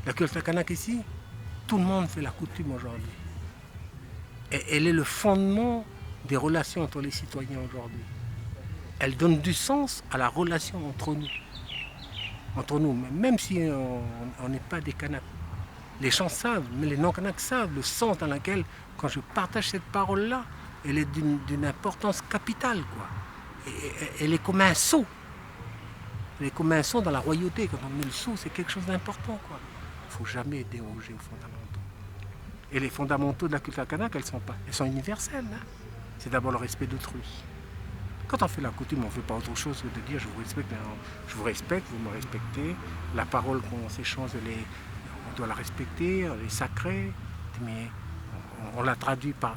La culture kanak ici, tout le monde fait la coutume aujourd'hui. Et elle est le fondement des relations entre les citoyens aujourd'hui. Elle donne du sens à la relation entre nous. Entre nous, même si on n'est pas des Kanaks. Les gens savent, mais les non-Kanaks savent le sens dans lequel, quand je partage cette parole-là, elle est d'une importance capitale, quoi. Elle est comme un sceau. Elle est comme un sceau dans la royauté. Quand on met le sceau, c'est quelque chose d'important, quoi. Il ne faut jamais déroger aux fondamentaux. Et les fondamentaux de la culture kanak, elles sont universelles. Hein. C'est d'abord le respect d'autrui. Quand on fait la coutume, on ne fait pas autre chose que de dire je vous respecte, vous me respectez. La parole qu'on s'échange, on doit la respecter, elle est sacrée. Mais on la traduit par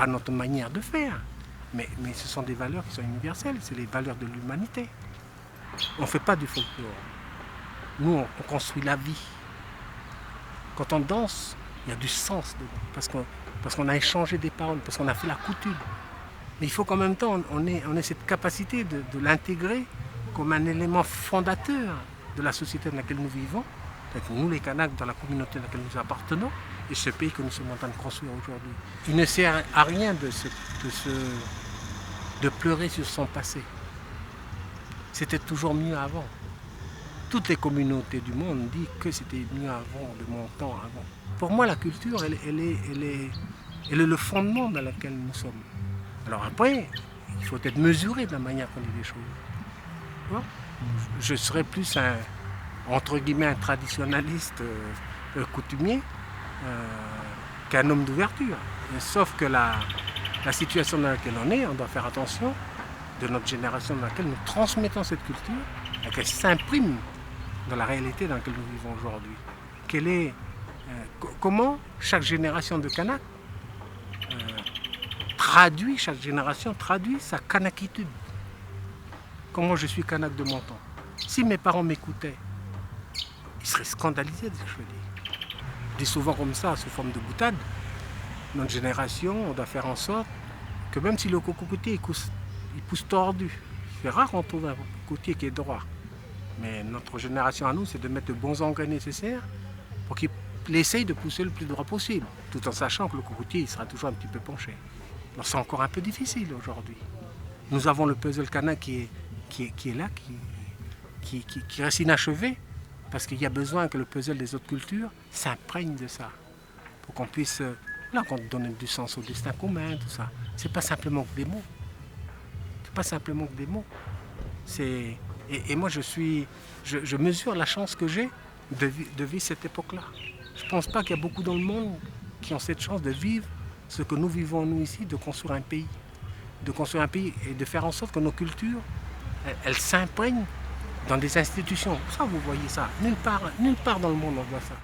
notre manière de faire. Mais ce sont des valeurs qui sont universelles, c'est les valeurs de l'humanité. On ne fait pas du folklore. Nous, on construit la vie. Quand on danse, il y a du sens dedans, parce qu'on a échangé des paroles, parce qu'on a fait la coutume. Mais il faut qu'en même temps, on ait cette capacité de l'intégrer comme un élément fondateur de la société dans laquelle nous vivons, nous les Kanaks, dans la communauté dans laquelle nous appartenons, et ce pays que nous sommes en train de construire aujourd'hui. Il ne sert à rien de pleurer sur son passé. C'était toujours mieux avant. Toutes les communautés du monde disent que c'était mieux avant, de mon temps avant. Pour moi, la culture, elle est le fondement dans lequel nous sommes. Alors après, il faut être mesuré de la manière qu'on dit les choses. Je serais plus entre guillemets, un traditionnaliste coutumier qu'un homme d'ouverture. Sauf que la situation dans laquelle on est, on doit faire attention de notre génération dans laquelle nous transmettons cette culture et qu'elle s'imprime dans la réalité dans laquelle nous vivons aujourd'hui. Comment chaque génération de Kanaks chaque génération traduit sa kanakitude. Comment je suis Kanak de mon temps. Si mes parents m'écoutaient, ils seraient scandalisés de ce que je dis. Je dis souvent comme ça, sous forme de boutade. Notre génération, on doit faire en sorte que même si le cocotier il pousse tordu, c'est rare qu'on trouve un cocotier qui est droit. Mais notre génération à nous, c'est de mettre les bons engrais nécessaires pour qu'il essaye de pousser le plus droit possible, tout en sachant que le cocotier il sera toujours un petit peu penché. Alors c'est encore un peu difficile aujourd'hui. Nous avons le puzzle kanak qui est là, qui reste inachevé, parce qu'il y a besoin que le puzzle des autres cultures s'imprègne de ça, pour qu'on puisse, qu'on donne du sens au destin commun, tout ça. C'est pas simplement que des mots. C'est pas simplement que des mots. Et moi je mesure la chance que j'ai de vivre cette époque-là. Je pense pas qu'il y a beaucoup dans le monde qui ont cette chance de vivre ce que nous vivons nous ici, de construire un pays. De construire un pays et de faire en sorte que nos cultures, elles s'imprègnent dans des institutions. Ça, vous voyez ça. Nulle part dans le monde on voit ça.